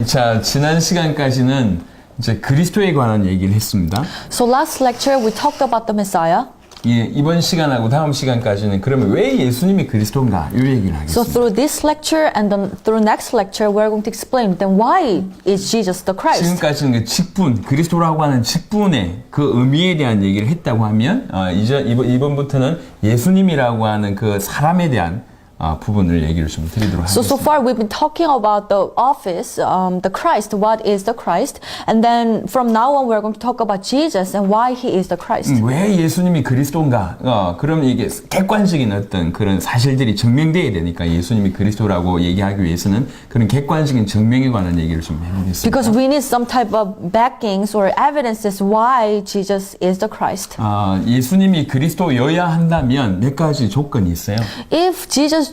자, 지난 시간까지는 이제 그리스도에 관한 얘기를 했습니다. So last lecture we talked about the Messiah. 예, 이번 시간하고 다음 시간까지는 그러면 왜 예수님이 그리스도인가 이 얘기를 So 하겠습니다. through this lecture and then through next lecture we're going to explain then why is Jesus the Christ? 지금까지는 그 직분, 그리스도라고 하는 직분의 그 의미에 대한 얘기를 했다고 하면 이번부터는 예수님이라고 하는 그 사람에 대한 부분을 얘기를 좀 드리도록 So 하겠습니다. far we've been talking about the office, the Christ, what is the Christ, and then from now on we're going to talk about Jesus and why he is the Christ. 왜 예수님이 그리스도인가? 그럼 이게 객관적인 어떤 그런 사실들이 증명돼야 되니까 예수님이 그리스도라고 얘기하기 위해서는 그런 객관적인 증명에 관한 얘기를 좀 해보겠습니다. Because we need some type of backings or evidences why Jesus is the Christ. 예수님이 그리스도여야 한다면 몇 가지 조건이 있어요. If Jesus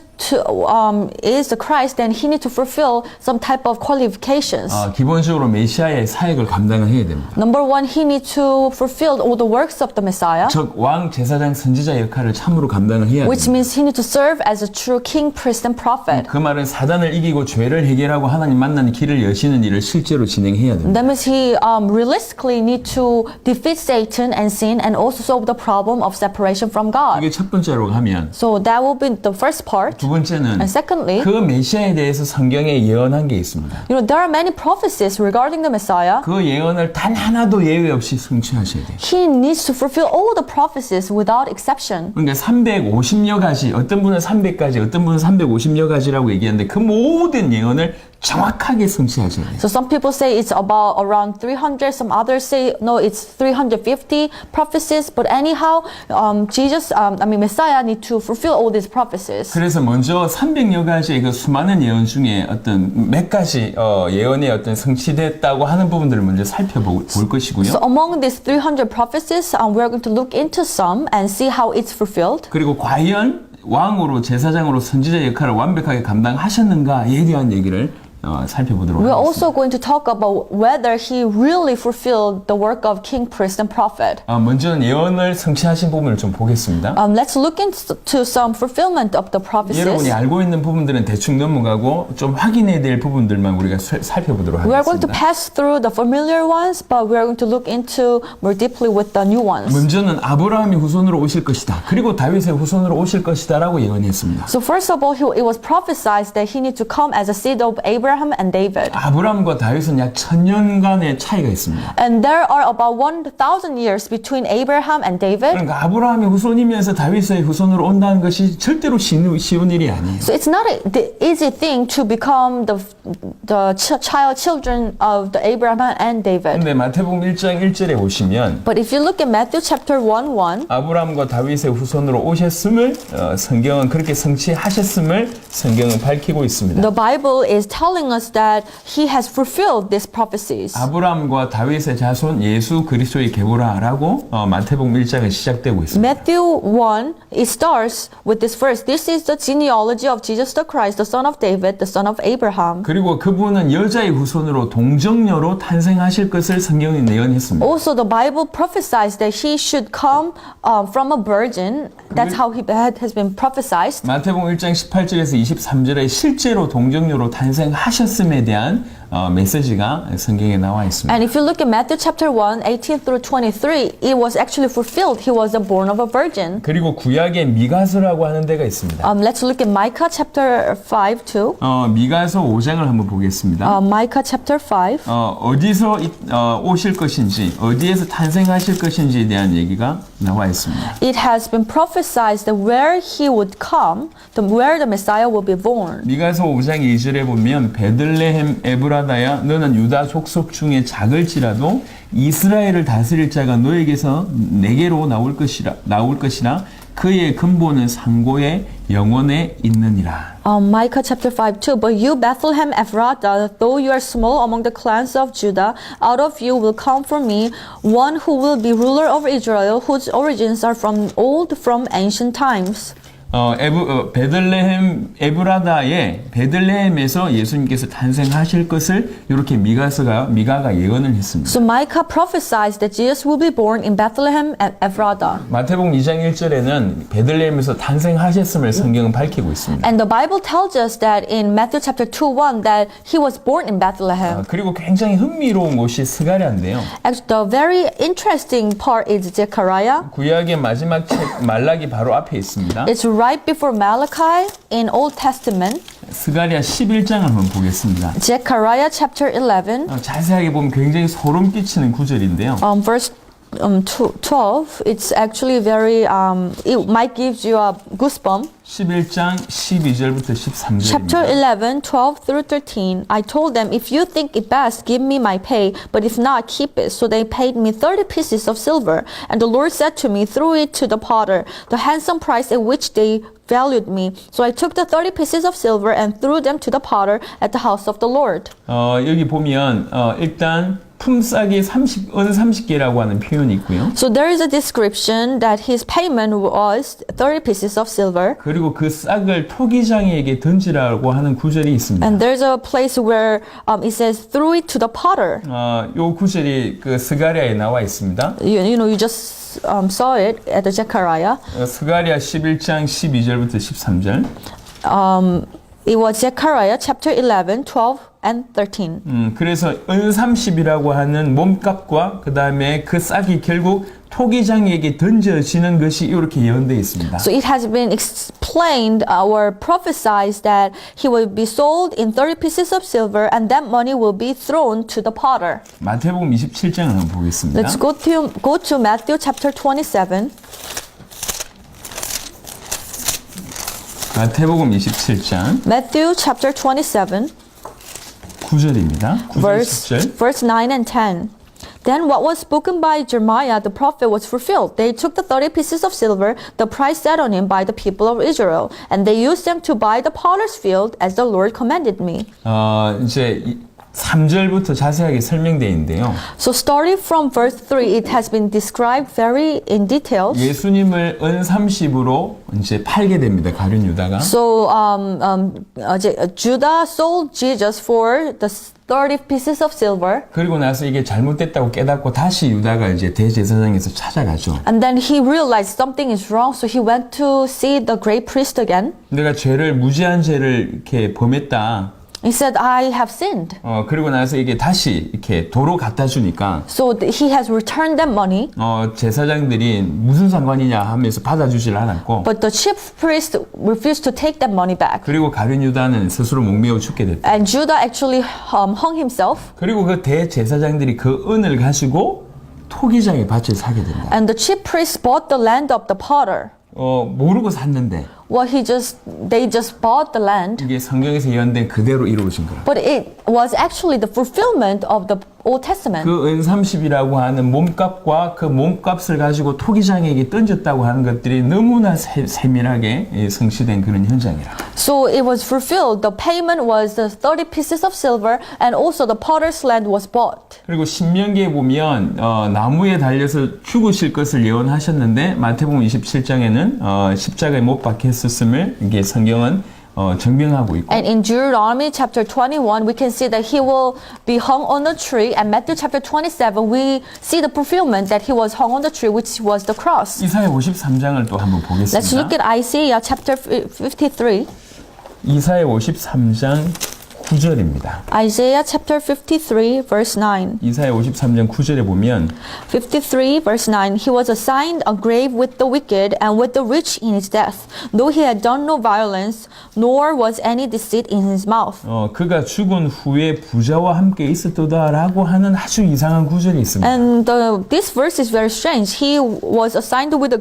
is the Christ, then he needs to fulfill some type of qualifications. 기본적으로 메시아의 사역을 감당을 해야 됩니다. Number one, he needs to fulfill all the works of the Messiah, 즉 왕, 제사장, 선지자 역할을 참으로 감당을 해야 which 됩니다. means he needs to serve as a true king, priest, and prophet. 그 말은 사단을 이기고 죄를 해결하고 하나님 만나는 길을 여시는 일을 실제로 진행해야 됩니다. That means he realistically need to defeat Satan and sin and also solve the problem of separation from God. 이게 첫 번째로 하면 So that will be the first part. 두 번째는 And secondly, 그 메시아에 대해서 성경에 예언한 게 있습니다. you know, there are many prophecies regarding the Messiah. 그 예언을 단 하나도 예외 없이 성취하셔야 돼요. He needs to fulfill all the prophecies without exception. 그러니까 350여 가지, 어떤 분은 300가지, 어떤 분은 350여 가지라고 얘기하는데 그 모든 예언을 정확하게 성취하셔야 돼요. So some people say it's about around 300, some others say no, it's 350 prophecies. But anyhow, Messiah need to fulfill all these prophecies. 그래서 먼저 300여 가지의 그 수많은 예언 중에 어떤 몇 가지 예언의 어떤 성취됐다고 하는 부분들을 먼저 살펴볼 것이고요. So among these 300 prophecies, we're going to look into some and see how it's fulfilled. 그리고 과연 왕으로 제사장으로 선지자 역할을 완벽하게 감당하셨는가에 대한 얘기를 살펴보도록 We're 하겠습니다. also going to talk about whether he really fulfilled the work of king, priest, and prophet. 먼저는 예언을 성취하신 부분을 좀 보겠습니다. Let's look into some fulfillment of the prophecies. 여러분이 알고 있는 부분들은 대충 넘어가고 좀 확인해야 될 부분들만 우리가 살펴보도록 We are going to 하겠습니다. pass through the familiar ones, but we are going to look into more deeply with the new ones. 먼저는 아브라함이 후손으로 오실 것이다. 그리고 다윗의 후손으로 오실 것이다라고 예언했습니다. So first of all, it was prophesied that he needs to come as a seed of Abraham and David. 아브라함과 다윗은 약 1000년간의 차이가 있습니다. And there are about 1,000 years between Abraham and David. 그러니까 아브라함의 후손이면서 다윗의 후손으로 온다는 것이 절대로 쉬운 일이 아니에요. So it's not the easy thing to become the children of the Abraham and David. 근데 마태복음 1장 1절에 보시면 But if you look at Matthew chapter 1:1, 아브라함과 다윗의 후손으로 오셨음을 성경은 그렇게 성취하셨음을 성경은 밝히고 있습니다. the Bible is telling us that he has fulfilled these prophecies. 아브라함과 다윗의 자손 예수 그리스도의 계보라라고 마태복음 1장은 시작되고 있습니다. Matthew 1, it starts with this verse. This is the genealogy of Jesus the Christ, the son of David, the son of Abraham. 그리고 그분은 여자의 후손으로 동정녀로 탄생하실 것을 성경이 예언했습니다. Also, the Bible prophesies that he should come from a virgin. That's how he has been prophesied. 마태복음 1장 18절에서 23절에 실제로 동정녀로 탄생하셨음에 대한 메시지가 성경에 나와 있습니다. And if you look at Matthew chapter 1, 18 through 23, it was actually fulfilled. He was born of a virgin. 그리고 구약에 미가서라고 하는 데가 있습니다. Let's look at Micah chapter 5 too. 미가서 5장을 한번 보겠습니다. Micah chapter 5. 어디서 오실 것인지, 어디에서 탄생하실 것인지에 대한 얘기가 나와 있습니다. It has been prophesied that where he would come, where the Messiah will be born. 미가서 5장 2절에 보면 베들레헴 에브라다야 너는 유다 족속 중에 작을지라도 이스라엘을 다스릴 자가 너에게서 내게로 나올 것이라 그의 근본은 상고의 영원에 있느니라. Micah chapter 5 too. But you, Bethlehem Ephrathah, though you are small among the clans of Judah, out of you will come for me one who will be ruler over Israel, whose origins are from ancient times. 베들레헴 에브라다의 베들레헴에서 예수님께서 탄생하실 것을 이렇게 미가가 예언을 했습니다. So Micah prophesies that Jesus will be born in Bethlehem and Ephrata. 마태복음 2장 1절에는 베들레헴에서 탄생하셨음을 성경은 밝히고 있습니다. And the Bible tells us that in Matthew chapter 2:1 that he was born in Bethlehem. 그리고 굉장히 흥미로운 곳이 스가랴인데요. Actually, the very interesting part is Zechariah. 구약의 마지막 책 말라기 바로 앞에 있습니다. It's right before Malachi in Old Testament. 스가랴 11장을 한번 보겠습니다. Zechariah chapter 11, 자세하게 보면 굉장히 소름 끼치는 구절인데요. verse 12. It's actually very, it might give you a goosebump. 11장 12절부터 Chapter 13절입니다. 11, 12 through 13. I told them, if you think it best, give me my pay, but if not, keep it. So they paid me 30 pieces of silver. And the Lord said to me, throw it to the potter, the handsome price at which they valued me. So I took the 30 pieces of silver and threw them to the potter at the house of the Lord. 여기 보면 일단 품삯이 은 30개라고 하는 표현이 있고요. So there is a description that his payment was 30 pieces of silver. 그리고 그 싹을 토기장이에게 던지라고 하는 구절이 있습니다. And there's a place where it says, threw it to the potter. 요 구절이 그 스가랴에 나와 있습니다. You know, you just saw it at the Zechariah. 스가랴 11장 12절부터 13절. It was Zechariah chapter 11, 12, and 13. 그래서 은 30이라고 하는 몸값과 그 다음에 그 싹이 결국 토기장이에게 던져지는 것이 이렇게 예언되어 있습니다. So it has been explained or prophesied that he will be sold in 30 pieces of silver and that money will be thrown to the potter. 마태복음 27장을 한번 보겠습니다. Let's go to Matthew chapter 27. 마태복음 27장 Matthew chapter 27, 9절입니다. 9절 10절. verse 9 and 10. Then what was spoken by Jeremiah the prophet was fulfilled. They took the 30 pieces of silver, the price set on him by the people of Israel, and they used them to buy the potter's field as the Lord commanded me. 이제 3절부터 자세하게 설명되어 있는데요. So starting from verse 3, it has been described very in details. 예수님을 은 30으로 이제 팔게 됩니다. 가룟 유다가. So Judah sold Jesus for the 30 pieces of silver. 그리고 나서 이게 잘못됐다고 깨닫고 다시 유다가 이제 대제사장에서 찾아가죠. And then he realized something is wrong, so he went to see the great priest again. 내가 무지한 죄를 이렇게 범했다. He said, I have sinned. 그리고 나서 이게 다시 이렇게 도로 갖다 주니까 So he has returned that money. 제사장들이 무슨 상관이냐 하면서 받아주질 않았고 But the chief priest refused to take that money back. 그리고 가룟 유다는 스스로 목매어 죽게 됐다. And Judah actually hung himself. 그리고 그 대제사장들이 그 은을 가지고 토기장의 밭을 사게 된다. And the chief priest bought the land of the potter. 모르고 샀는데 Well, they just bought the land. 이게 성경에서 예언된 그대로 이루어진 거라. But it was actually the fulfillment of the Old Testament. 그 은 30이라고 하는 몸값과 그 몸값을 가지고 토기장에게 던졌다고 하는 것들이 너무나 세밀하게 성취된 그런 현장이라. So it was fulfilled. The payment was the 30 pieces of silver and also the potter's land was bought. 그리고 신명기에 보면 나무에 달려서 죽으실 것을 예언하셨는데 마태복음 27장에는 십자가에 못 박혔음을 이게 성경은 증명하고 있고. And in Deuteronomy chapter 21, we can see that he will be hung on a tree. And Matthew chapter 27, we see the fulfillment that he was hung on the tree, which was the cross. 이사야 53장을 또 한번 보겠습니다. Let's look at Isaiah chapter 53. 이사야 53장 9절입니다. Isaiah chapter 53, verse 9. 이사야 53장 9절에 보면 53, verse 9. He was assigned a grave with the wicked and with the rich in his death, though he had done no violence, nor was any deceit in his mouth. 그가 죽은 후에 부자와 함께 있었도다라고 하는 아주 이상한 구절이 있습니다. And this verse is very strange. He was assigned with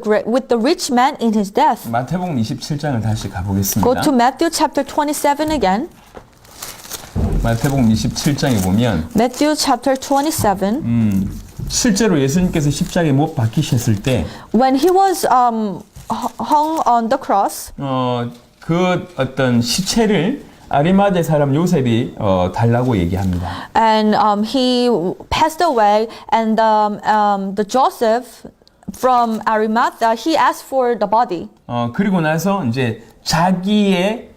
the rich man in his death. 마태복음 27장을 다시 가보겠습니다. Go to Matthew chapter 27 again. 마태복음 27장에 보면 Matthew chapter 27. 실제로 예수님께서 십자가에 못 박히셨을 때 When he was hung on the cross, 그 어떤 시체를 아리마대 사람 요셉이 달라고 얘기합니다. and he passed away, and the Joseph from Arimathea, he asked for the body. 그리고 나서 이제 자기의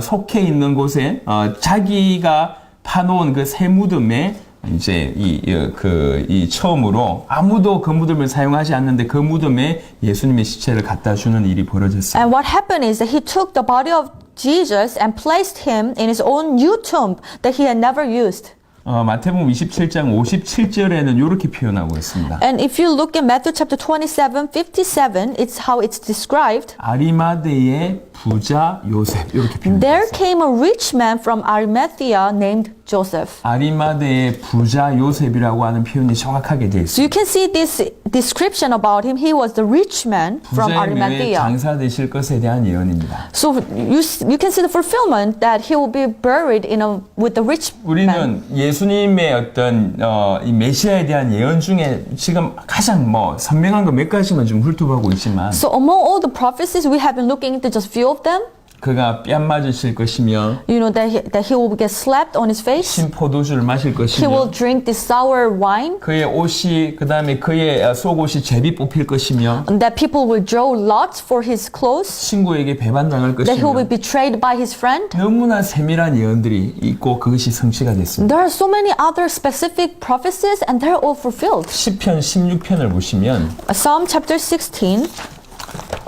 속해 있는 곳에 자기가 파놓은 그 새 무덤에 이제 이 처음으로 아무도 그 무덤을 사용하지 않는데 그 무덤에 예수님의 시체를 갖다 주는 일이 벌어졌어요. And what happened is that he took the body of Jesus and placed him in his own new tomb that he had never used. 마태복음 27장 57절에는 이렇게 표현하고 있습니다. And if you look at Matthew chapter 27:57, it's how it's described. 아리마대의 부자 요셉 이렇게 표현합니다. There came a rich man from Arimathea named Joseph. 아리마대의 부자 요셉이라고 하는 표현이 정확하게 되어 So 있습니다. you can see this description about him. He was the rich man from 부자의 묘에 Arimathea. 장사되실 것에 대한 예언입니다. So you can see the fulfillment that he will be buried with the rich man. 우리는 예수님의 어떤 이 메시아에 대한 예언 중에 지금 가장 선명한 거 몇 가지만 좀 훑어보고 있지만 So among all the prophecies, we have been looking into just few of them. 그가 뺨 맞으실 것이며 You know that he will get slapped on his face. 신 포도주를 마실 He will 것이며 drink this sour wine. 그의 옷이 그다음에 그의 속옷이 제비 뽑힐 것이며 That people will draw lots for his clothes. 친구에게 배반당할 That he will be 것이며 betrayed by his friend. 너무나 세밀한 예언들이 있고 그것이 성취가 됐습니다. There are so many other specific prophecies, and they're all fulfilled. 시편 16편을 보시면 Psalm chapter 16.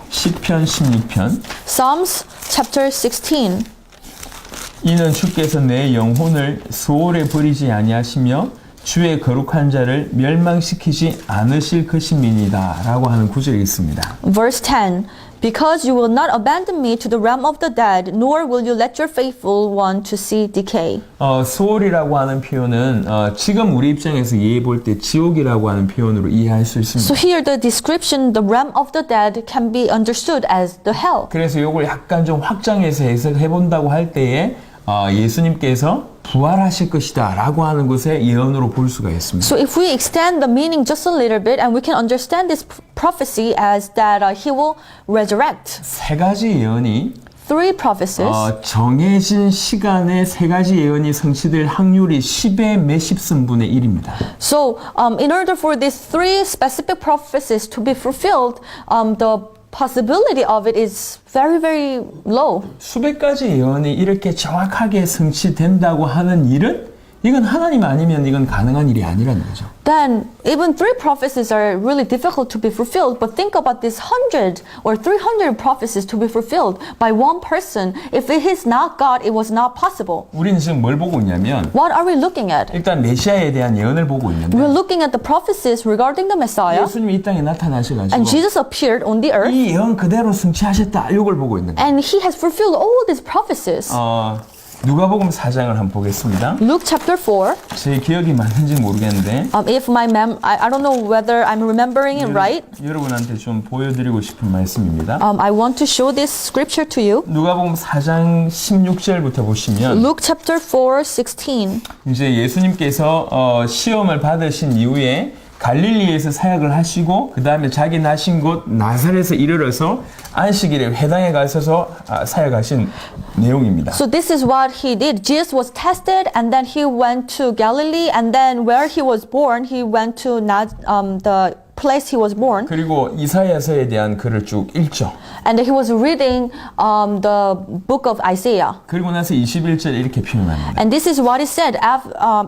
시편 16편 Psalms chapter 16. 이는 주께서 내 영혼을 소홀에 버리지 아니하시며 주의 거룩한 자를 멸망시키지 않으실 것임이니이다 라고 하는 구절이 있습니다. Verse 10. Because you will not abandon me to the realm of the dead, nor will you let your faithful one to see decay. 소홀이라고 하는 표현은 지금 우리 입장에서 이해해 볼 때 지옥이라고 하는 표현으로 이해할 수 있습니다. So here the description, the realm of the dead, can be understood as the hell. 그래서 이걸 약간 좀 확장해서 해석해 본다고 할 때에 예수님께서 부활하실 것이다 라고 하는 것의 예언으로 볼 수가 있습니다. So if we extend the meaning just a little bit, and we can understand this prophecy as that he will resurrect. 세 가지 예언이 Three prophecies. 정해진 시간에 세 가지 예언이 성취될 확률이 10의 몇십 승분의 1입니다. So in order for these three specific prophecies to be fulfilled, the possibility of it is very, very low. 수백 가지 예언이 이렇게 정확하게 성취된다고 하는 일은 이건 하나님 아니면 이건 가능한 일이 아니라는 거죠. Then even three prophecies are really difficult to be fulfilled. But think about this 100 or 300 prophecies to be fulfilled by one person. If it is not God, it was not possible. 우리는 지금 뭘 보고 있냐면 What are we looking at? 일단 메시아에 대한 예언을 보고 있는데 We're looking at the prophecies regarding the Messiah, 예수님이 이 땅에 나타나셔가지고 and Jesus appeared on the earth, 이 예언 그대로 성취하셨다 이걸 보고 있는 거예요. and he has fulfilled all these prophecies. 누가복음 4장을 한번 보겠습니다. Luke chapter 4. 제 기억이 맞는지 모르겠는데 If I don't know whether I'm remembering it right. 여러분한테 좀 보여드리고 싶은 말씀입니다. I want to show this scripture to you. 누가복음 4장 16절부터 보시면 Luke chapter 4:16. 이제 예수님께서 시험을 받으신 이후에 갈릴리에서 사역을 하시고 그 다음에 자기 나신 곳 나사렛에 이르러서 안식일에 회당에 가셔서 사역하신 내용입니다. So this is what he did. Jesus was tested, and then he went to Galilee, and then where he was born, he went to the place he was born. 그리고 이사야서에 대한 글을 쭉 읽죠. And he was reading the book of Isaiah. 그리고 나서 21절 이렇게 표현합니다. And this is what he said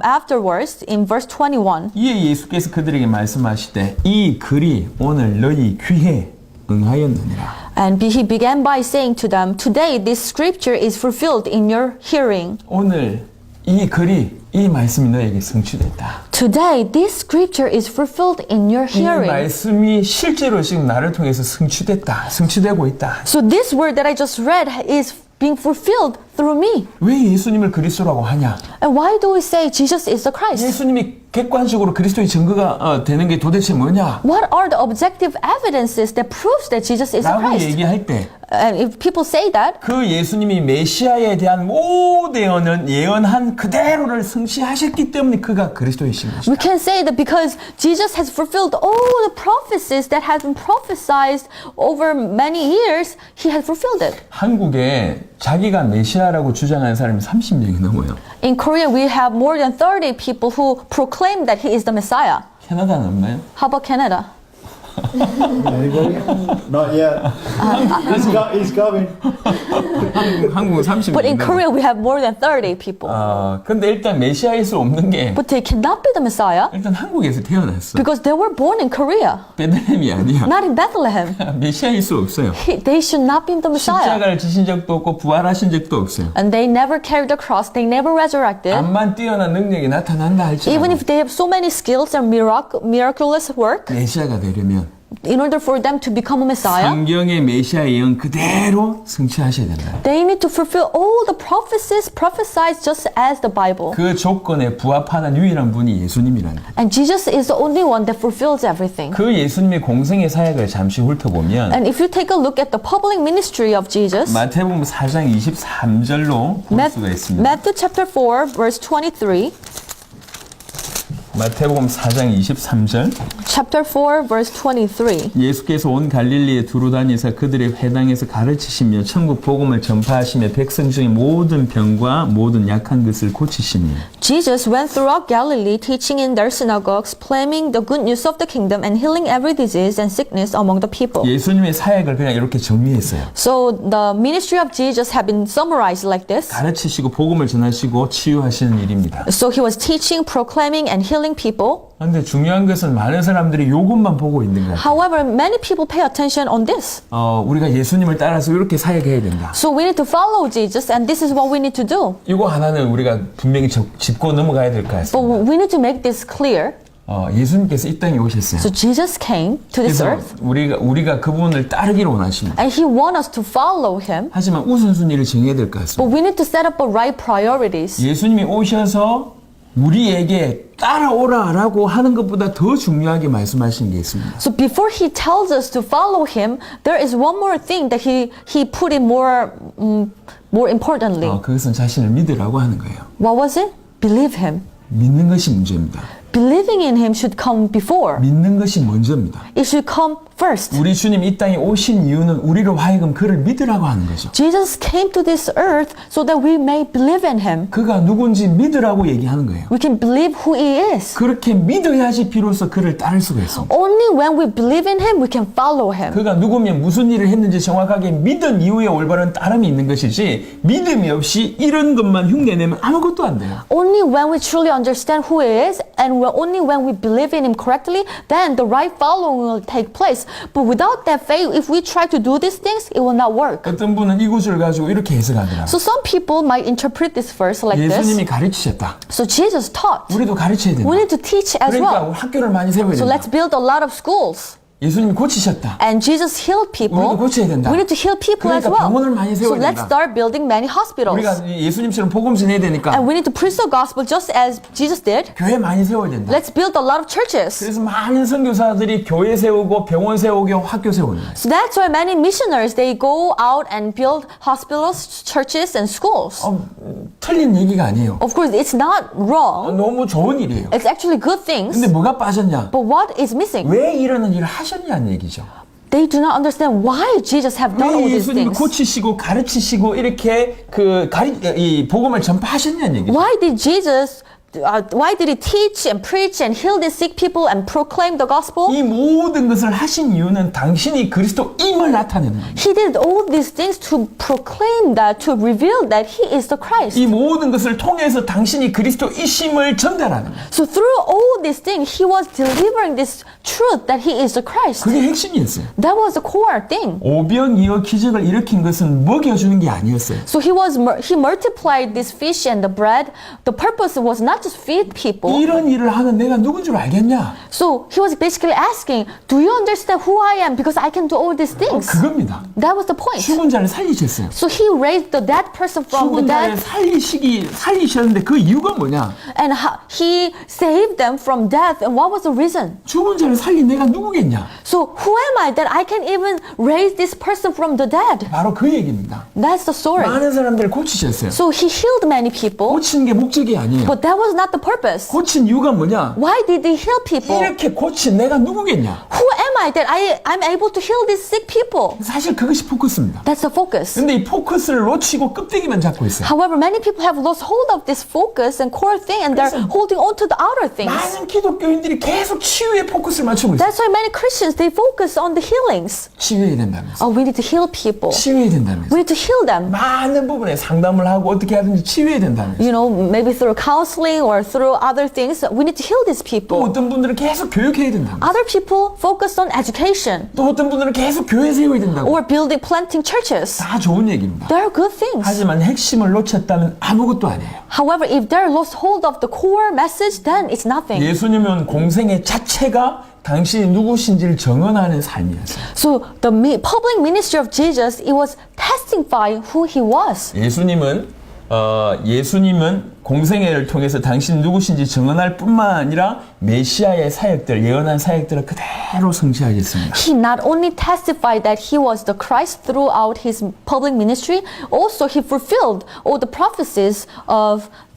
afterwards in verse 21. 이에 예수께서 그들에게 말씀하시되 이 글이 오늘 너희 귀에 응하였느니라. And he began by saying to them, Today this scripture is fulfilled in your hearing. 오늘 이 글이 이 말씀이 너에게 성취됐다. Today this scripture is fulfilled in your 이 hearing. 말씀이 실제로 지금 나를 통해서 성취됐다. 성취되고 있다. So this word that I just read is being fulfilled through me. 왜 예수님을 그리스도라고 하냐? And why do we say Jesus is the Christ? 예수님이 객관적으로 그리스도의 증거가 되는 게 도대체 뭐냐? What are the objective evidences that proves that Jesus is the 라고 Christ? 얘기할 때 And if people say that, 그 예수님이 메시아에 대한 모든 예언한 그대로를 성취하셨기 때문에 그가 그리스도이신 것이다. we can say that because Jesus has fulfilled all the prophecies that have been prophesied over many years, he has fulfilled it. 한국에 자기가 메시아라고 주장하는 사람이 30명이 넘어요. In Korea, we have more than 30 people who proclaim that he is the Messiah. 캐나다는 없나요? How about Canada? Anybody? Not yet. He's coming. 한국은 30명. But in Korea, we have more than 30 people. 근데 일단 메시아일 수 없는 게 But they cannot be the Messiah 일단 한국에서 태어났어. because they were born in Korea, 베들레헴이 아니야. not in Bethlehem. 메시아일 수 없어요. They should not be the Messiah. 십자가를 지신 적도 없고 부활하신 적도 없어요. And they never carried the cross, they never resurrected. 암만 뛰어난 능력이 나타난다 Even 할지라도 if they have so many skills and miraculous work, 메시아가 되려면 in order for them to become a Messiah, 성경의 메시아 예언 그대로 성취하셔야 된다. they need to fulfill all the prophecies prophesied just as the Bible. 그 조건에 부합하는 유일한 분이 예수님이라는 거예요. And Jesus is the only one that fulfills everything. 그 예수님의 공생의 사역을 잠시 훑어보면 And if you take a look at the public ministry of Jesus, 마태복음 4장 23절로 볼 수가 있습니다. Matthew chapter 4, verse 23, 마태복음 4장 23절 chapter 4, verse 23. 예수께서 온 갈릴리에 두루 다니사 그들의 회당에서 가르치시며 천국 복음을 전파하시며 백성 중에 모든 병과 모든 약한 것을 고치시니 Jesus went throughout Galilee, teaching in their synagogues, proclaiming the good news of the kingdom, and healing every disease and sickness among the people. 예수님의 사역을 그냥 이렇게 정리했어요. So the ministry of Jesus have been summarized like this. 가르치시고 복음을 전하시고 치유하시는 일입니다. So he was teaching, proclaiming, and healing people. 그런데 중요한 것은 많은 사람들이 요것만 보고 있는 거예요. However, many people pay attention on this. 우리가 예수님을 따라서 이렇게 사역해야 된다. So we need to follow Jesus, and this is what we need to do. 이거 하나는 우리가 분명히 짚고 넘어가야 될 것 But 같습니다. we need to make this clear. 예수님께서 이 땅에 오셨어요. So Jesus came to this 그래서 earth, 우리가 그분을 따르기를 원하십니다. and he wants us to follow him. 하지만 우선순위를 정해야 될 것 같습니다. But we need to set up the right priorities. 예수님이 오셔서 우리에게 따라오라라고 하는 것보다 더 중요하게 말씀하신 게 있습니다. So before he tells us to follow him, there is one more thing that he put in more importantly. 그것은 자신을 믿으라고 하는 거예요. What was it? Believe him. 믿는 것이 문제입니다. Believing in him should come before. 믿는 것이 먼저입니다. It should come first. 우리 주님 이 땅에 오신 이유는 우리로 하여금 그를 믿으라고 하는 거죠. Jesus came to this earth so that we may believe in him. 그가 누군지 믿으라고 얘기하는 거예요. We can believe who he is. 그렇게 믿어야지 비로소 그를 따를 수가 있습니다. Only when we believe in him, we can follow him. 그가 누구면 무슨 일을 했는지 정확하게 믿은 이후에 올바른 따름이 있는 것이지 믿음이 없이 이런 것만 흉내내면 아무것도 안 돼요. Only when we truly understand who he is, and only when we believe in him correctly, then the right following will take place. But without that faith, if we try to do these things, it will not work. 어떤 분은 이 구절을 가지고 이렇게 해석하더라. So some people might interpret this verse like 예수님이 this. 가르치셨다. So Jesus taught. 우리도 가르쳐야 된다. We need to teach as 그러니까 well. 학교를 많이 세워야 So 된다. let's build a lot of schools. 예수님이 고치셨다. And Jesus healed people. 우리도 고쳐야 된다. We need to heal people as 그러니까 well. 병원을 많이 So 세워야 let's 된다. start building many hospitals. 우리가 예수님처럼 복음 전해야 되니까 And we need to preach the gospel just as Jesus did. 교회 많이 세워야 된다. Let's build a lot of churches. 그래서 많은 선교사들이 교회 세우고 병원 세우고 학교 세우는 거예요. So that's why many missionaries, they go out and build hospitals, churches, and schools. 틀린 얘기가 아니에요. Of course, it's not wrong. 너무 좋은 일이에요. It's actually good things. 근데 뭐가 빠졌냐? But what is missing? 왜 이러는 일을 하셨냐는 얘기죠. They do not understand why Jesus have done all 왜 these 예수님이 things. 고치시고 가르치시고 이렇게 이 복음을 전파하셨냐는 얘기죠. Why did he teach and preach and heal the sick people and proclaim the gospel? 이 모든 것을 하신 이유는 당신이 그리스도임을 나타내는 거예요. He did all these things to proclaim that, to reveal that he is the Christ. 이 모든 것을 통해서 당신이 그리스도이심을 전달하는 거예요. So through all these things, he was delivering this truth that he is the Christ. 그게 핵심이었어요. That was the core thing. 오병이어 기적을 일으킨 것은 먹여주는 게 아니었어요. So he multiplied this fish and the bread. The purpose was not just feed people. 이런 일을 하는 내가 누군 줄 알겠냐? So he was basically asking, do you understand who I am? Because I can do all these things. 그겁니다. That was the point. 죽은 자를 살리셨어요. So he raised the dead person from the 죽은 자를 dead. 살리셨는데 그 이유가 뭐냐? And he saved them from death. And what was the reason? 죽은 자를 살린 내가 누구겠냐? So who am I that I can even raise this person from the dead? 바로 그 얘기입니다. That's the story. 많은 사람들을 고치셨어요. So he healed many people. 고치는 게 목적이 아니에요. But that was was not the purpose. 고친 이유가 뭐냐? Why did he heal people? 이렇게 고친 내가 누구겠냐? Who am I that I'm able to heal these sick people? 사실 그것이 포커스입니다. That's the focus. 근데 이 포커스를 놓치고 껍데기만 잡고 있어요. However, many people have lost hold of this focus and core thing, and they're holding on to the outer things. 많은 기독교인들이 계속 치유에 포커스를 맞추고 있어요. That's why many Christians, they focus on the healings. 치유해야 된다면서. Oh, we need to heal people. 치유해야 된다면서. We need to heal them. 많은 부분에 상담을 하고 어떻게 하든지 치유해야 된다면서. You know, maybe through counseling or through other things, we need to heal these 또 people. 어떤 분들은 계속 교육해야 된다면서. Other people focus on education 또 어떤 분들은 계속 교회 세워야 된다고. or planting churches. 다 좋은 얘기입니다. They're good things. 하지만 핵심을 놓쳤다면 아무것도 아니에요. However, if they're lost hold of the core message, then it's nothing. 예수님은 공생의 자체가 당신이 누구신지를 정언하는 삶이었어요. So the public ministry of Jesus, it was testifying who he was. 예수님은 공생애를 통해서 당신 누구신지 정언할 뿐만 아니라 메시아의 사역들, 예언한 사역들을 그대로 성취하셨습니다. He not only testified that he was the Christ throughout his public ministry, also he fulfilled all the prophecies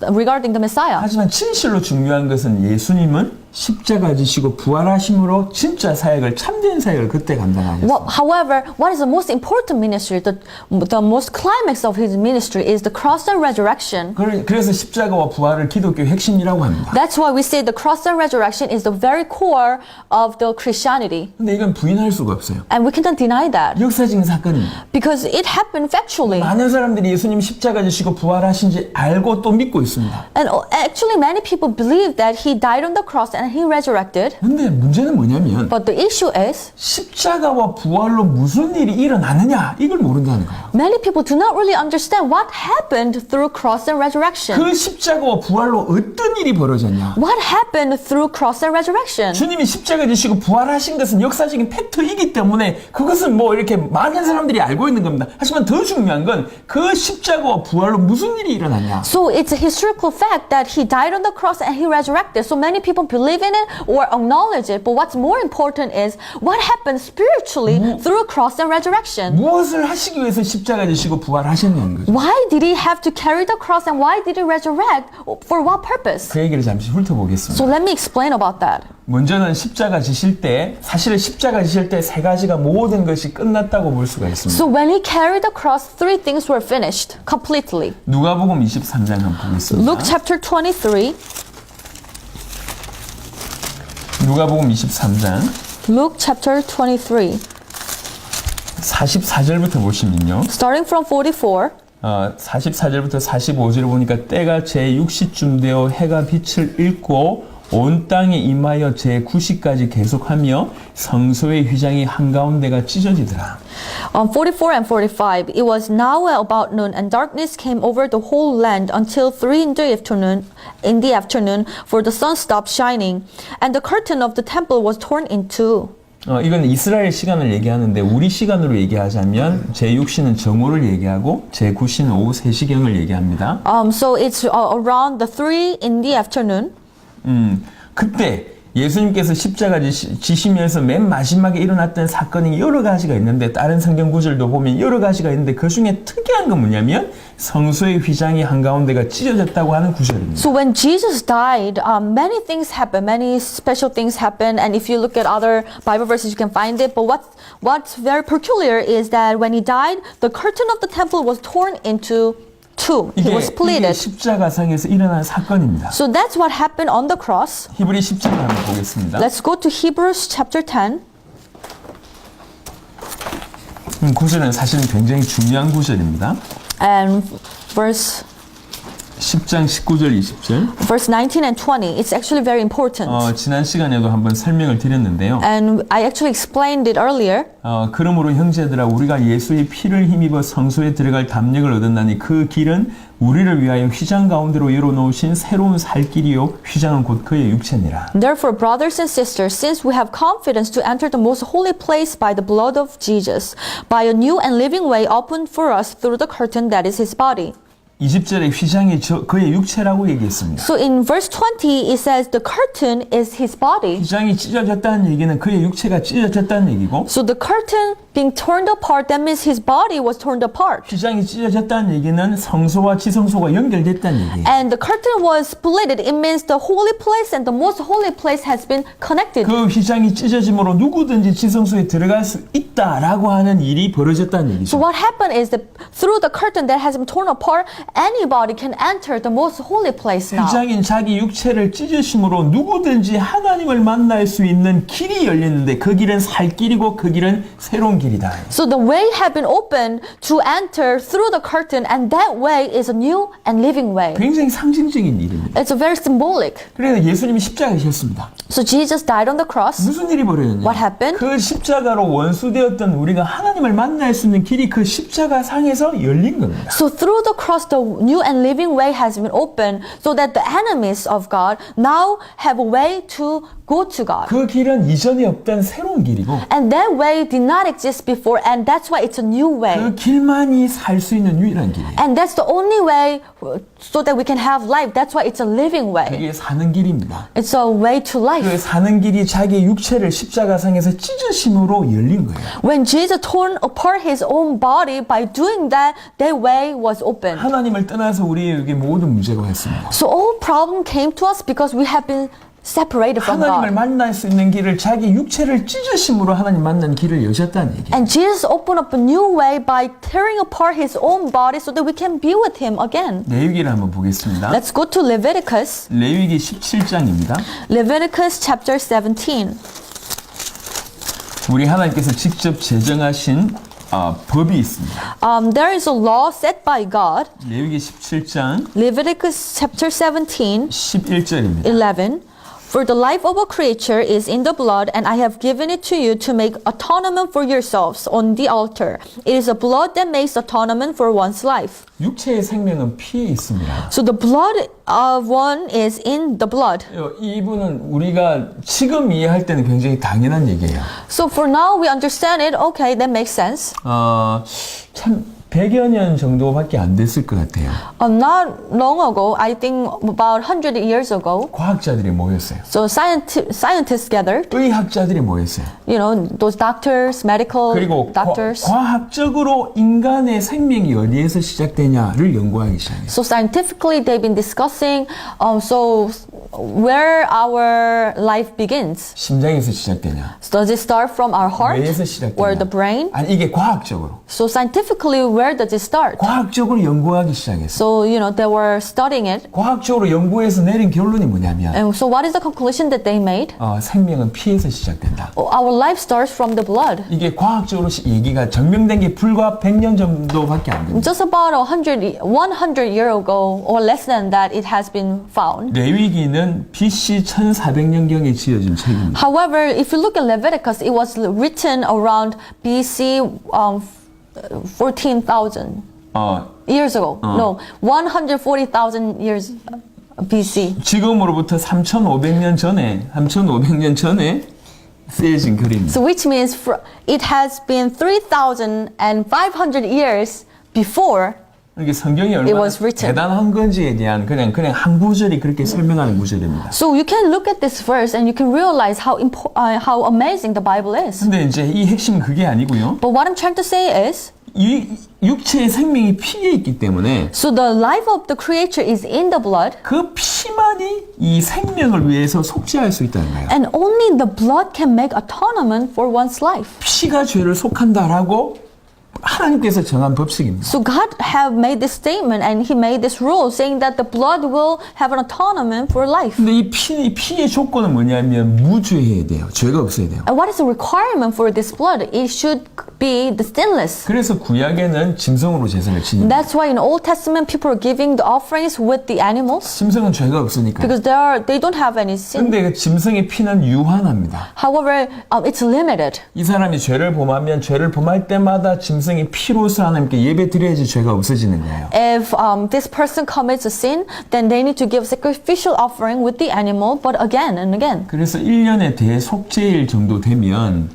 regarding the Messiah. 하지만 진실로 중요한 것은 예수님은 십자가 지시고 부활하심으로 진짜 사역을, 참된 사역을 그때 감당하셨습니다. However, what is the most important ministry, the most climax of his ministry is the cross and resurrection. 그래서 십자가와 부활을 기독교의 핵심이라고 합니다. That's why we say the cross and resurrection is the very core of the Christianity. 근데 이건 부인할 수가 없어요. And we cannot deny that. 역사적인 사건입니다. Because it happened factually. 많은 사람들이 예수님 십자가 지시고 부활하신지 알고 또 믿고 있습니다. And actually many people believe that he died on the cross and he resurrected. 근데 문제는 뭐냐면 But the issue is 십자가와 부활로 무슨 일이 일어나느냐 이걸 모른다는 거예요. many people do not really understand what happened through cross and resurrection. 그 십자가와 부활로 어떤 일이 벌어졌냐. What happened through cross and resurrection? 주님이 십자가 지시고 부활하신 것은 역사적인 팩트이기 때문에 그것은 뭐 이렇게 많은 사람들이 알고 있는 겁니다. 하지만 더 중요한 건 그 십자가와 부활로 무슨 일이 일어나냐. So it's a historical fact that he died on the cross and he resurrected. So many people believe in it or acknowledge it. But what's more important is what happened spiritually through cross and resurrection. 무엇을 하시기 위해서 십자가 지시고 부활하셨냐는 거죠. Why did he have to carry the cross and why did he resurrect? For what purpose? 그 얘기를 잠시 훑어보겠습니다. So let me explain about that. 먼저는 십자가 지실 때 사실은 십자가 지실 때 세 가지가 모든 것이 끝났다고 볼 수가 있습니다. So when he carried the cross, three things were finished completely. 누가복음 23장 한번 보겠습니다. Luke chapter 23. 누가복음 23장 Luke chapter 23. 44절부터 보시면요. Starting from 44. 44절부터 45절을 보니까 때가 제6시쯤 되어 해가 빛을 잃고 온 땅에 임하여 제9시까지 계속하며 성소의 휘장이 한가운데가 찢어지더라. 44 and 45. It was now about noon, and darkness came over the whole land until 3 in the afternoon, for the sun stopped shining, and the curtain of the temple was torn in two. 이건 이스라엘 시간을 얘기하는데 우리 시간으로 얘기하자면 제6시는 정오를 얘기하고 제9시는 오후 3시경을 얘기합니다. So it's around the 3 in the afternoon. 그때 예수님께서 십자가 지시면서 맨 마지막에 일어났던 사건이 여러 가지가 있는데 다른 성경 구절도 보면 여러 가지가 있는데 그 중에 특이한 건 뭐냐면 성소의 휘장이 한가운데가 찢어졌다고 하는 구절입니다. So when Jesus died, many things happened, many special things happened, and if you look at other Bible verses, you can find it. But what's very peculiar is that when he died, the curtain of the temple was torn into two. He was 이게 splitted. 십자가상에서 일어난 사건입니다. So that's what happened on the cross. 히브리 10장 한번 보겠습니다. Let's go to Hebrews chapter 10. 구절은 사실은 굉장히 중요한 구절입니다. And verse 10장 19절 20절. verse 19 and 20. It's actually very important. 지난 시간에도 한번 설명을 드렸는데요. And I actually explained it earlier. 그러므로 형제들아 우리가 예수의 피를 힘입어 성소에 들어갈 담력을 얻었나니 그 길은 우리를 위하여 휘장 가운데로 열어놓으신 새로운 살 길이요 휘장은 곧 그의 육체니라. Therefore, brothers and sisters, since we have confidence to enter the most holy place by the blood of Jesus, by a new and living way opened for us through the curtain that is his body. 20절에 휘장이 그의 육체라고 얘기했습니다. So in verse 20, it says the curtain is his body. 휘장이 찢어졌다는 얘기는 그의 육체가 찢어졌다는 얘기고 So the curtain being torn apart, that means his body was torn apart. 휘장이 찢어졌다는 얘기는 성소와 지성소가 연결됐다는 얘기예요. And the curtain was split. It means the holy place and the most holy place has been connected. 그 휘장이 찢어짐으로 누구든지 지성소에 들어갈 수 있다라고 하는 일이 벌어졌다는 So 얘기죠. what happened is that through the curtain that has been torn apart, anybody can enter the most holy place now. 휘장인 자기 육체를 찢으심으로 누구든지 하나님을 만날 수 있는 길이 열렸는데 그 길은 살 길이고 그 길은 새로운 길이다. So the way had been opened to enter through the curtain, and that way is a new and living way. 굉장히 상징적인 일입니다. It's a very symbolic. 그래서 예수님이 십자가에 지셨습니다. So Jesus died on the cross. 무슨 일이 벌어졌냐? What happened? 그 십자가로 원수되었던 우리가 하나님을 만날 수 있는 길이 그 십자가 상에서 열린 겁니다. So through the cross, the new and living way has been opened, so that the enemies of God now have a way to go to God. 그 길은 이전에 없던 새로운 길이고 And that way did not exist before, and that's why it's a new way. 그 길만이 살 수 있는 유일한 길이에요. And that's the only way so that we can have life. That's why it's a living way. 그게 사는 길입니다. It's a way to 그 life. 사는 길이 자기 육체를 십자가상에서 찢으심으로 열린 거예요. When Jesus torn apart his own body, by doing that, that way was opened. 하나님을 떠나서 우리에게 모든 문제가 왔습니다. So all problem came to us because we have been separated from 하나님을 God. 만날 수 있는 길을 자기 육체를 찢으심으로 하나님 만난 길을 여셨다는 얘기예요. And Jesus opened up a new way by tearing apart his own body so that we can be with him again. 레위기를 한번 보겠습니다. Let's go to Leviticus. 레위기 17장입니다. Leviticus chapter 17. 우리 하나님께서 직접 제정하신 법이 있습니다. There is a law set by God. 레위기 17장 Leviticus chapter 17, 11절입니다. 11. For the life of a creature is in the blood, and I have given it to you to make atonement for yourselves on the altar. It is the blood that makes atonement for one's life. 육체의 생명은 피에 있습니다. So the blood of one is in the blood. 이 부분은 우리가 지금 이해할 때는 굉장히 당연한 얘기예요. So for now we understand it. Okay, that makes sense. 참 100여 년 정도밖에 안 됐을 것 같아요. Not long ago, I think about 100 years ago, 과학자들이 모였어요. so scientists gathered, 의학자들이 모였어요. you know, those doctors, medical 그리고 doctors. 과학적으로 인간의 생명이 어디에서 시작되냐를 연구하기 시작했어요. So scientifically, they've been discussing, so where our life begins. 심장에서 시작되냐? So does it start from our heart 뇌에서 시작되냐? or the brain? 아니 이게 과학적으로. So scientifically, where does it start? 과학적으로 연구하기 시작했어요. So, you know, they were studying it. 과학적으로 연구해서 내린 결론이 뭐냐면 And so what is the conclusion that they made? 생명은 피에서 시작된다. Our life starts from the blood. 이게 과학적으로 얘기가 증명된 게 불과 100년 정도밖에 안 됩니다. Just about 100 years ago, or less than that, it has been found. 레위기는 BC 1400년경에 지어진 책입니다. However, if you look at Leviticus, it was written around BC 14,000 years ago. No, 140,000 years BC. 지금으로부터 3,500년 전에 쓰여진 글입니다. So which means it has been 3,500 years before. 이게 성경이 It 얼마나 was written. 대단한 건지에 대한 그냥 한 구절이 그렇게 설명하는 구절입니다. So you can look at this verse and you can realize how amazing the Bible is. 근데 이제 이 핵심은 그게 아니고요. But what I'm trying to say is, 이 육체의 생명이 피에 있기 때문에 so the life of the creature is in the blood, 그 피만이 이 생명을 위해서 속죄할 수 있다는 거예요. and only the blood can make atonement for one's life. 피가 죄를 속한다라고 하나님께서 정한 법칙입니다. So God have made this statement and He made this rule saying that the blood will have an atonement for life. 근데 이 피의 조건은 뭐냐면 무죄해야 돼요. 죄가 없어야 돼요. And what is the requirement for this blood? It should be the sinless. 그래서 구약에는 짐승으로 제사를 지니다. That's why in Old Testament people are giving the offerings with the animals 짐승은 죄가 없으니까. because they don't have any sin. 근데 그 짐승의 피는 유한합니다. However, it's limited. 이 사람이 죄를 범하면 죄를 범할 때마다 짐승의 피로서 하나님께 예배 드려야지 죄가 없어지는 거예요. If this person commits a sin, then they need to give sacrificial offering with the animal, but again and again. 그래서 1년에 대속죄일 정도 되면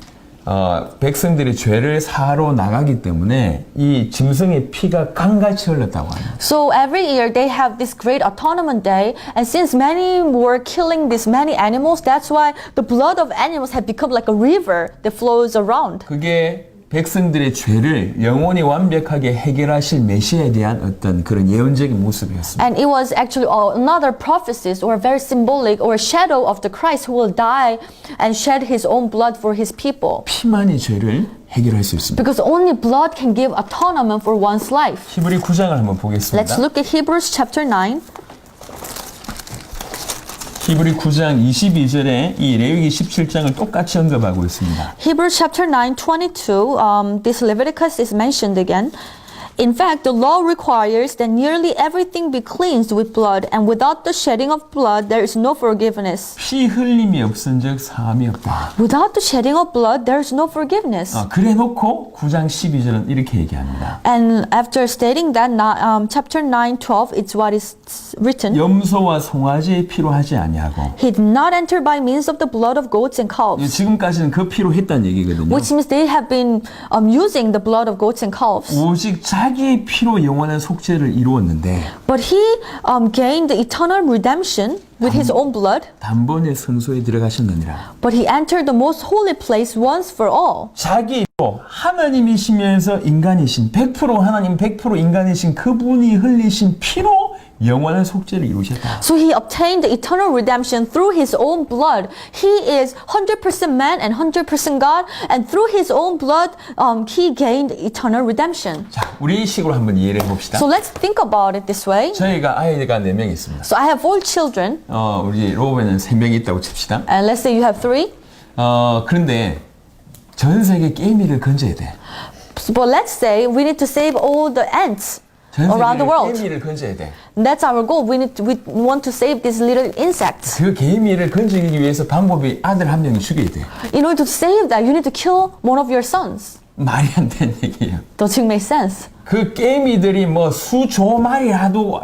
백성들이 죄를 사하러 나가기 때문에 이 짐승의 피가 강같이 흘렀다고 합니다. So every year they have this great atonement day, and since many were killing these many animals, that's why the blood of animals had become like a river that flows around. 그게 백성들의 죄를 영원히 완벽하게 해결하실 메시아에 대한 어떤 그런 예언적인 모습이었습니다. And it was actually another prophecies or very symbolic or shadow of the Christ who will die and shed his own blood for his people. 피만이 죄를 해결할 수 있습니다. Because only blood can give atonement for one's life. 히브리 9장을 한번 보겠습니다. Let's look at Hebrews chapter 9. 히브리 9장 22절에 이 레위기 17장을 똑같이 언급하고 있습니다. Hebrews chapter 9, 22, this Leviticus is mentioned again. In fact, the law requires that nearly everything be cleansed with blood, and without the shedding of blood, there is no forgiveness. 피 흘림이 없은즉 사함이 없다. Without the shedding of blood, there is no forgiveness. 그래 놓고 9장 12절은 이렇게 얘기합니다. And after stating that, chapter 9, 12, it's what is written. 염소와 송아지의 피로 하지 아니하고 He did not enter by means of the blood of goats and calves, 지금까지는 그 피로 했다는 얘기거든요. which means they have been using the blood of goats and calves. 오직 자기의 피로 영원한 속죄를 이루었는데 But he gained eternal redemption with his own blood. 단번에 성소에 들어가셨느니라. But he entered the most holy place once for all. 자기 하나님이시면서 인간이신 100% 하나님 100% 인간이신 그분이 흘리신 피로 영원한 속죄를 이루셨다. So he obtained the eternal redemption through his own blood. He is 100% man and 100% God, and through his own blood, he gained eternal redemption. 자, 우리 식으로 한번 이해를 해봅시다. So let's think about it this way. 저희가 아이가 4명 있습니다. So I have 4 children, 우리 로베는 3명이 있다고 칩시다. and let's say you have 3. 그런데 전 세계 게임기를 건져야 돼. But let's say we need to save all the ants 전 around the 세계 world. 게임기를 건져야 돼. That's our goal. We want to save these little insects. 그 게임기를 건지기 위해서 방법이 아들 한 명이 죽여야 돼. In order to save that, you need to kill one of your sons. 말이 안 되는 얘기예요. Does it make sense? 그 게임이들이 뭐 수조 마리라도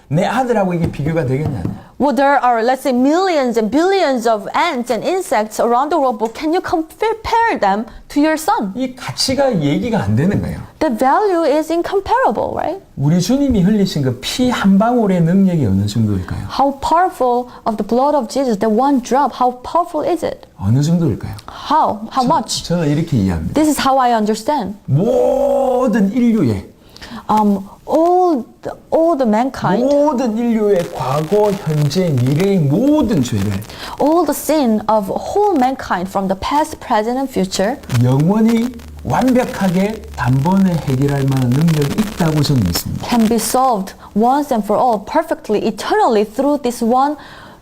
내 아들하고 이게 비교가 되겠냐? Well, there are, let's say, millions and billions of ants and insects around the world, but can you compare them to your son? 이 가치가 얘기가 안 되는 거예요. The value is incomparable, right? 우리 주님이 흘리신 그 피 한 방울의 능력이 어느 정도일까요? How powerful of the blood of Jesus, that one drop, how powerful is it? 어느 정도일까요? How? How much? 저는 이렇게 이해합니다. This is how I understand. 모든 인류의 All the mankind, 모든 인류의 과거, 현재, 미래의 모든 죄를 all the sin of whole mankind from the past, present, and future 영원히 완벽하게 단번에 해결할 만한 능력이 있다고 저는 믿습니다. can be solved once and for all, perfectly, eternally through this one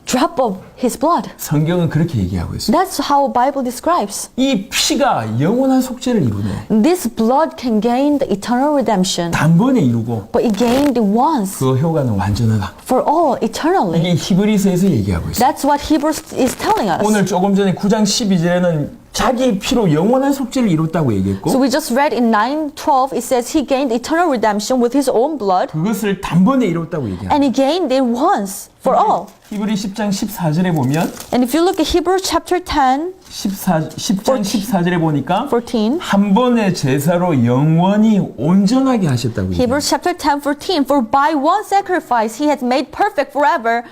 drop of his blood. 성경은 그렇게 얘기하고 있습니다. That's how Bible describes. 이 피가 영원한 속죄를 이루네. This blood can gain the eternal redemption, 단번에 이루고 but it gained it once 그 효과는 완전하다. for all, eternally. 이게 히브리서에서 얘기하고 있어요. That's what Hebrews is telling us. 오늘 조금 전에 9장 12절에는 자기 피로 영원한 속죄를 이뤘다고 얘기했고 So we just read in 9:12, it says he gained eternal redemption with his own blood, 그것을 단번에 이뤘다고 얘기합니다. and he gained it once for all. 히브리 10장 14절에 보면 And if you look at Hebrews chapter 10, 10장 14절에 보니까 14, 한 번의 제사로 영원히 온전하게 하셨다고 얘기해요. Hebrews chapter 10, 14, for by one sacrifice he has made perfect forever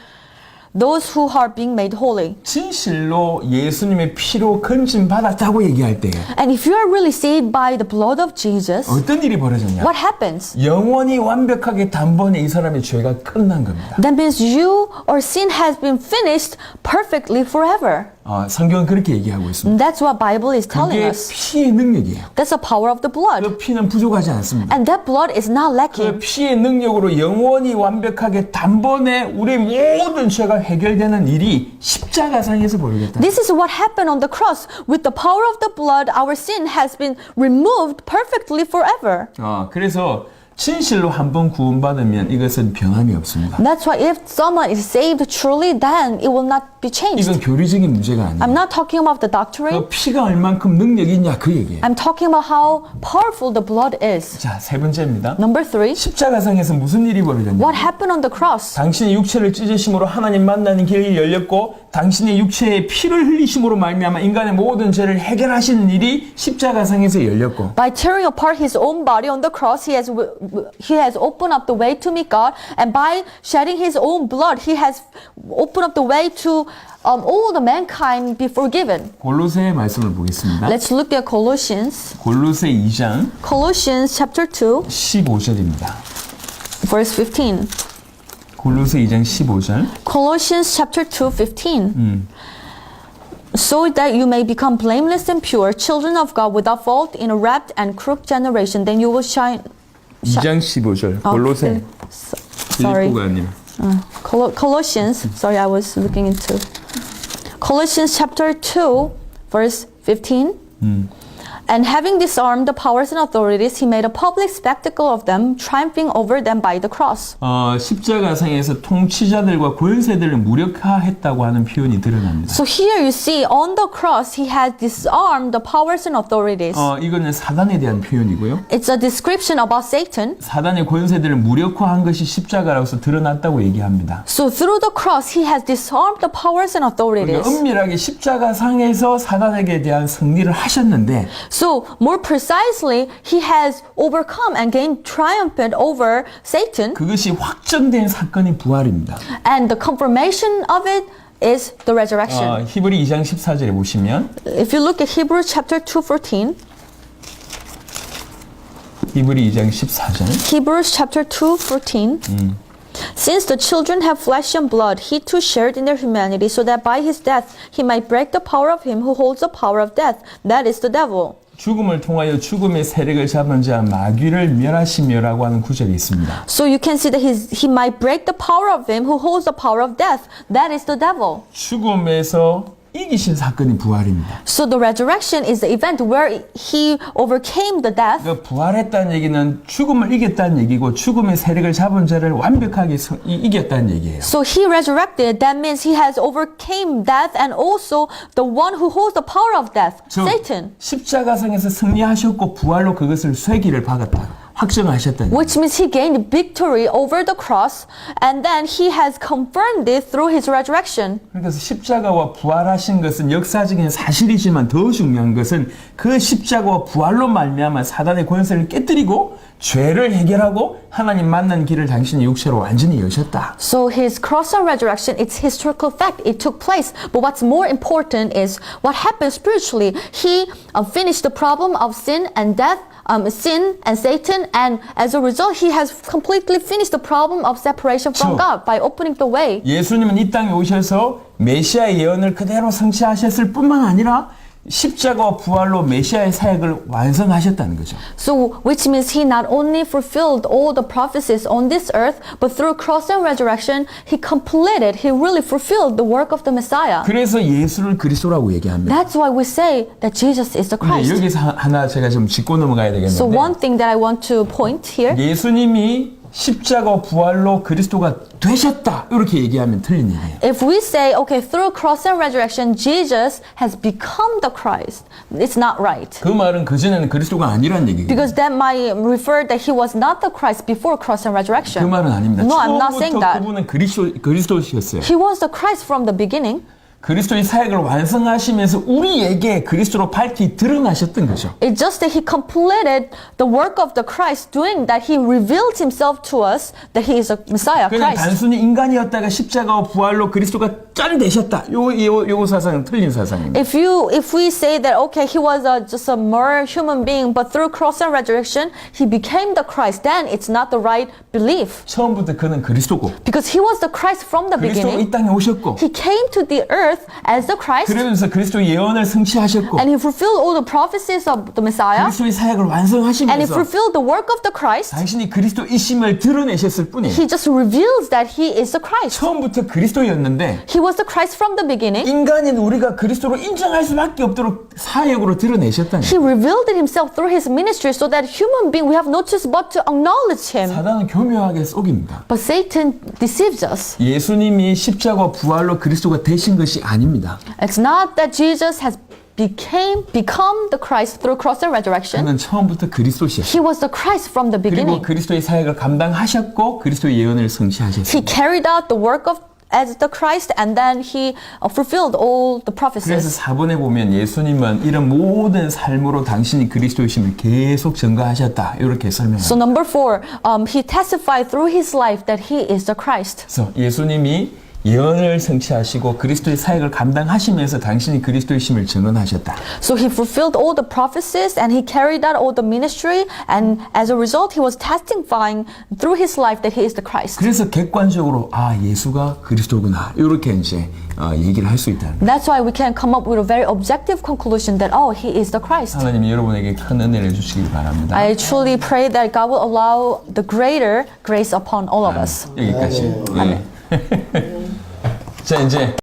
those who are being made holy. 진실로 예수님의 피로 건진 받았다고 얘기할 때 And if you are really saved by the blood of Jesus, 어떤 일이 벌어졌냐? what happens? 영원히 완벽하게 단번에 이 사람의 죄가 끝난 겁니다. That means you or sin has been finished perfectly forever. 성경은 그렇게 얘기하고 있습니다. That's what Bible is telling 그게 us. 피의 능력이에요. That's the power of the blood. 그 피는 부족하지 않습니다. And that blood is not 그 lacking. 피의 능력으로 영원히 완벽하게 단번에 우리 모든 죄가 해결되는 일이 십자가상에서 벌어졌다. This is what happened on the cross. With the power of the blood, our sin has been removed perfectly forever. 그래서 진실로 한 번 구원받으면 이것은 변함이 없습니다. That's why if someone is saved truly, then it will not be changed. 이건 교리적인 문제가 아니에요. I'm not talking about the doctrine. 그 피가 얼만큼 능력이 있냐 그 얘기예요. I'm talking about how powerful the blood is. 자, 세 번째입니다. Number 3, 십자가상에서 무슨 일이 벌어졌냐? what happened on the cross? 당신의 육체를 찢으심으로 하나님 만나는 길이 열렸고 당신의 육체의 피를 흘리심으로 말미암아 인간의 모든 죄를 해결하신 일이 십자가상에서 열렸고 By tearing apart his own body on the cross, he has opened up the way to meet God, and by shedding his own blood, he has opened up the way to all the mankind be forgiven. 골로새 말씀을 보겠습니다. Let's look at Colossians. 골로새 2장 Colossians chapter 2, 15절입니다. verse 15. 골로새 2장 15절. Colossians chapter 2, 15. So that you may become blameless and pure, children of God without fault in a wrapped and crooked generation, then you will shine. 2장 15절. 골로새. Sorry. 빌립보가 아니라. Colossians. Sorry, I was looking into. Colossians chapter 2, verse 15. And having disarmed the powers and authorities, he made a public spectacle of them, triumphing over them by the cross. 십자가상에서 통치자들과 권세들을 무력화했다고 하는 표현이 드러납니다. So here you see on the cross, he has disarmed the powers and authorities. 이거는 사단에 대한 표현이고요. It's a description about Satan. 사단의 권세들을 무력화한 것이 십자가로서 드러났다고 얘기합니다. So through the cross, he has disarmed the powers and authorities. 그러니까 은밀하게 십자가상에서 사단에게 대한 승리를 하셨는데 So more precisely, he has overcome and gained triumphant over Satan. 그것이 확정된 사건이 부활입니다. And the confirmation of it is the resurrection. 히브리 2장 14절에 보시면 If you look at Hebrews chapter 2:14, 히브리 2장 14절 Hebrews chapter 2:14. Since the children have flesh and blood, he too shared in their humanity, so that by his death he might break the power of him who holds the power of death, that is the devil. 죽음을 통하여 죽음의 세력을 잡은 자 마귀를 멸하시며라고 하는 구절이 있습니다. So you can see that he might break the power of him who holds the power of death, that is the devil. 죽음에서 이기신 사건이 부활입니다. So the resurrection is the event where he overcame the death. 그러니까 부활했다는 얘기는 죽음을 이겼다는 얘기고 죽음의 세력을 잡은 자를 완벽하게 이겼다는 얘기예요. So he resurrected, that means he has overcame death and also the one who holds the power of death, 즉, Satan. 십자가상에서 승리하셨고 부활로 그것을 쇠기를 박았다. 확정하셨다는 얘기예요. Which means he gained victory over the cross and then he has confirmed it through his resurrection. 그래서 십자가와 부활하신 것은 역사적인 사실이지만 더 중요한 것은 그 십자가와 부활로 말미암아 사단의 권세를 깨뜨리고 죄를 해결하고 하나님 만난 길을 당신의 육체로 완전히 여셨다. So his cross and resurrection, it's historical fact. It took place. But what's more important is what happened spiritually. He finished the problem of sin and death, sin and Satan, and as a result, he has completely finished the problem of separation from God by opening the way. 예수님은 이 땅에 오셔서 메시아의 예언을 그대로 성취하셨을 뿐만 아니라 십자가와 부활로 메시아의 사역을 완성하셨다는 거죠. So, which means he not only fulfilled all the prophecies on this earth, but through cross and resurrection, he really fulfilled the work of the Messiah. 그래서 예수를 그리스도라고 얘기합니다. That's why we say that Jesus is the 근데 Christ. 여기서 하나 제가 좀 짚고 넘어가야 So 되겠는데 one thing that I want to point here, 예수님이 십자가 부활로 그리스도가 되셨다 이렇게 얘기하면 틀린 얘기예요. if we say, okay, through cross and resurrection, Jesus has become the Christ, it's not right. 그 말은 그전에는 그리스도가 아니란 얘기예요. Because that might refer that he was not the Christ before cross and 그 resurrection. 말은 아닙니다. No, I'm not saying 처음부터 that. 그분은 그리스도셨어요. He was the Christ from the beginning. 그리스도의 사역을 완성하시면서 우리에게 그리스도로 밝히 드러나셨던 거죠. It's just that he completed the work of the Christ, doing that he revealed himself to us that he is a Messiah, 그냥 Christ. 단순히 인간이었다가 십자가와 부활로 그리스도가 짠 되셨다. 요 사상은 틀린 사상입니다. If we say that okay, he was just a mere human being, but through cross and resurrection he became the Christ, then it's not the right belief. 처음부터 그는 그리스도고 Because he was the Christ from the 그리스도가 beginning. 이 땅에 오셨고 He came to the earth as the Christ, 그러면서 그리스도의 예언을 성취하셨고 and he fulfilled all the prophecies of the Messiah, 그리스도의 사역을 and he 완성하시면서 fulfilled the work of the Christ. 당신이 그리스도이심을 드러내셨을 뿐이에요. He just reveals that he is the Christ. 처음부터 그리스도였는데 He was the Christ from the beginning. 인간인 우리가 그리스도로 인정할 수밖에 없도록 사역으로 드러내셨다는 He revealed it himself through his ministry so that human being we have no choice but to acknowledge him. 사단은 교묘하게 속입니다. But Satan deceives us. 예수님이 십자가 부활로 그리스도가 되신 것이 아닙니다. It's not that Jesus has become the Christ through cross and resurrection. 그는 처음부터 그리스도시였어요. He was the Christ from the 그리고 beginning. 그리스도의 사역을 감당하셨고 그리스도의 예언을 He 성취하셨습니다. carried out the work of as the Christ, and then he fulfilled all the 그래서 prophecies. 4번에 보면 예수님은 이런 모든 삶으로 당신이 그리스도이심을 계속 증거하셨다. 이렇게 설명합니다. So number 4, he testified through his life that he is the Christ. 그래서 예수님이 예언을 성취하시고 그리스도의 사역을 감당하시면서 당신이 그리스도이심을 증언하셨다. So he fulfilled all the prophecies and he carried out all the ministry, and as a result he was testifying through his life that he is the Christ. 그래서 객관적으로 아 예수가 그리스도구나 이렇게 이제 얘기를 할 수 있다. That's why we can come up with a very objective conclusion that oh, he is the Christ. 하나님이 여러분에게 큰 은혜를 주시길 바랍니다. I truly pray that God will allow the greater grace upon all of us. 여기까지. 예. 자 이제